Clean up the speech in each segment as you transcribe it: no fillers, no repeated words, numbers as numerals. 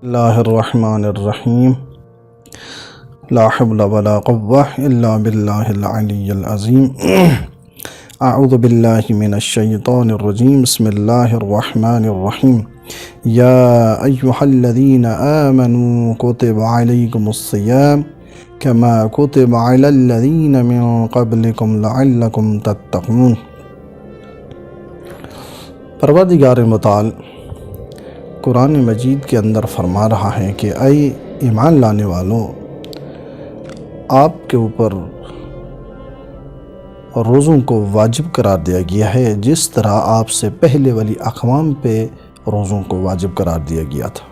اللہ الرحمن الرحیم لا حول ولا قوة الا باللہ العلی العظیم اعوذ باللہ من الشیطان الرجیم بسم اللہ الرحمن الرحیم یا ایہا الذین آمنوا کتب علیکم الصیام کما کتب علی الذین من قبلکم لعلکم تتقون۔ پروردگار متعال قرآن مجید کے اندر فرما رہا ہے کہ اے ایمان لانے والوں، آپ کے اوپر روزوں کو واجب قرار دیا گیا ہے جس طرح آپ سے پہلے والی اقوام پہ روزوں کو واجب قرار دیا گیا تھا،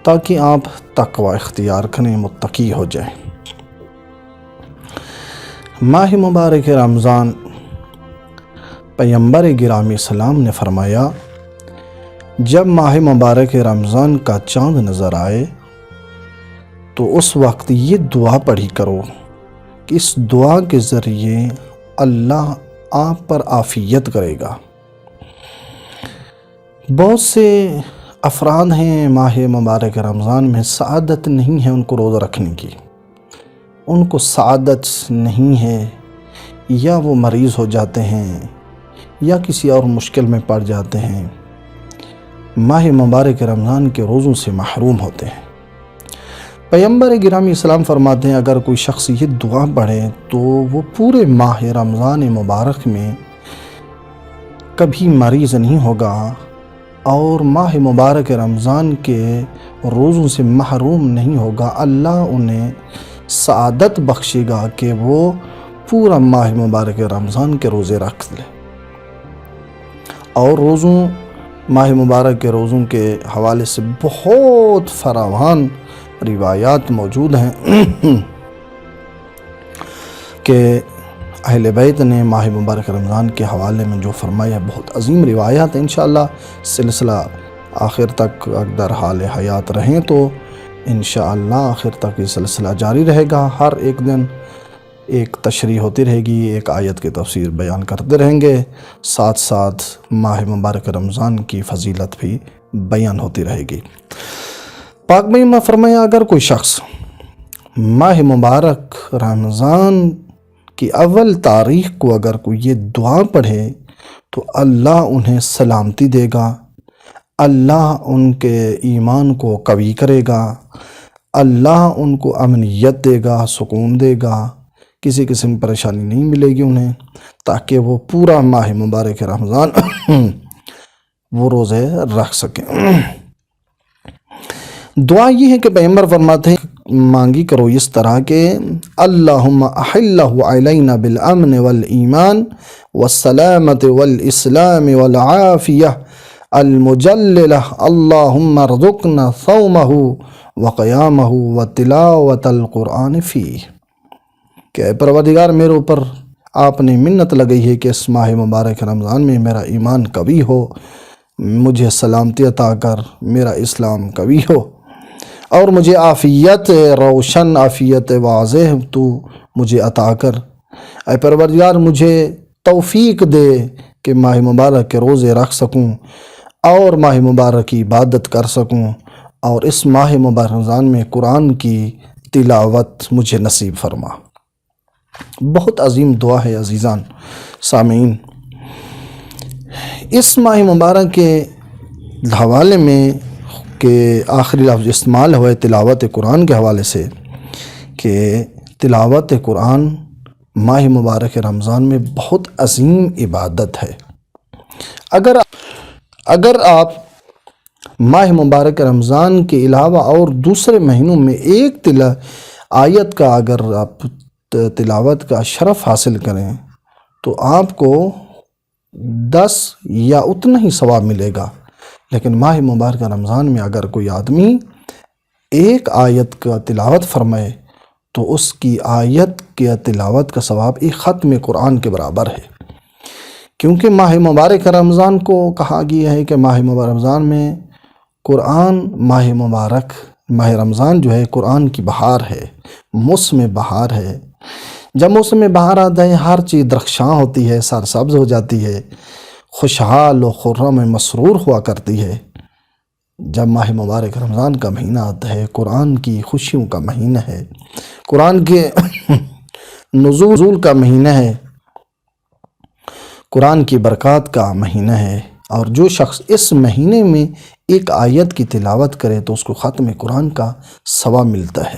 تاکہ آپ تقوی اختیار کریں، متقی ہو جائیں۔ ماہ مبارک رمضان، پیغمبر گرامی اسلام نے فرمایا جب ماہ مبارک رمضان کا چاند نظر آئے تو اس وقت یہ دعا پڑھی کرو کہ اس دعا کے ذریعے اللہ آپ پر عافیت کرے گا۔ بہت سے افراد ہیں ماہ مبارک رمضان میں سعادت نہیں ہے ان کو روزہ رکھنے کی، ان کو سعادت نہیں ہے، یا وہ مریض ہو جاتے ہیں یا کسی اور مشکل میں پڑ جاتے ہیں، ماہ مبارک رمضان کے روزوں سے محروم ہوتے ہیں۔ پیغمبر گرامی اسلام فرماتے ہیں اگر کوئی شخص یہ دعا پڑھے تو وہ پورے ماہ رمضان مبارک میں کبھی مریض نہیں ہوگا اور ماہ مبارک رمضان کے روزوں سے محروم نہیں ہوگا۔ اللہ انہیں سعادت بخشے گا کہ وہ پورا ماہ مبارک رمضان کے روزے رکھ لے۔ اور ماہ مبارک کے روزوں کے حوالے سے بہت فراوان روایات موجود ہیں کہ اہل بیت نے ماہ مبارک رمضان کے حوالے میں جو فرمایا، بہت عظیم روایات ہیں۔ انشاءاللہ سلسلہ آخر تک اگر حال حیات رہیں تو انشاءاللہ آخر تک یہ سلسلہ جاری رہے گا۔ ہر ایک دن ایک تشریح ہوتی رہے گی، ایک آیت کی تفسیر بیان کرتے رہیں گے، ساتھ ساتھ ماہ مبارک رمضان کی فضیلت بھی بیان ہوتی رہے گی۔ پاک بھائی میں فرمایا اگر کوئی شخص ماہ مبارک رمضان کی اول تاریخ کو اگر کوئی یہ دعا پڑھے تو اللہ انہیں سلامتی دے گا، اللہ ان کے ایمان کو قوی کرے گا، اللہ ان کو امنیت دے گا، سکون دے گا، کسی قسم کی پریشانی نہیں ملے گی انہیں، تاکہ وہ پورا ماہ مبارک رمضان وہ روزے رکھ سکیں۔ دعا یہ ہے کہ پیغمبر فرماتے ہیں مانگی کرو اس طرح کہ اللہم احلہ علینا بالامن والایمان والسلامت والاسلام والعافیہ المجللہ اللہم ارزقنا صومہ وقیامہ وتلاوت القرآن فیہ۔ کہ اے پروردگار میرے اوپر آپ نے منت لگئی ہے کہ اس ماہ مبارک رمضان میں میرا ایمان قوی ہو، مجھے سلامتی عطا کر، میرا اسلام قوی ہو، اور مجھے عافیت روشن، عافیت واضح تو مجھے عطا کر۔ اے پروردگار مجھے توفیق دے کہ ماہ مبارک کے روزے رکھ سکوں اور ماہ مبارک کی عبادت کر سکوں، اور اس ماہ مبارک رمضان میں قرآن کی تلاوت مجھے نصیب فرما۔ بہت عظیم دعا ہے عزیزان سامعین۔ اس ماہ مبارک کے حوالے میں کہ آخری لفظ استعمال ہوئے تلاوت قرآن کے حوالے سے کہ تلاوت قرآن ماہ مبارک رمضان میں بہت عظیم عبادت ہے۔ اگر آپ ماہ مبارک رمضان کے علاوہ اور دوسرے مہینوں میں ایک آیت کا اگر آپ تلاوت کا شرف حاصل کریں تو آپ کو 10 یا اتنا ہی ثواب ملے گا، لیکن ماہ مبارک رمضان میں اگر کوئی آدمی ایک آیت کا تلاوت فرمائے تو اس کی آیت کے تلاوت کا ثواب ایک ختم قرآن کے برابر ہے، کیونکہ ماہ مبارک رمضان کو کہا گیا ہے کہ ماہ مبارک رمضان میں قرآن ماہ رمضان جو ہے قرآن کی بہار ہے، موسم بہار ہے۔ جب موسم بہار آتا ہے ہر چیز درخشاں ہوتی ہے، سرسبز ہو جاتی ہے، خوشحال و خرم مسرور ہوا کرتی ہے، جب ماہ مبارک رمضان کا مہینہ آتا ہے، قرآن کی خوشیوں کا مہینہ ہے، قرآن کے نزول کا مہینہ ہے، قرآن کی برکات کا مہینہ ہے، اور جو شخص اس مہینے میں ایک آیت کی تلاوت کرے تو اس کو ختم قرآن کا ثواب ملتا ہے۔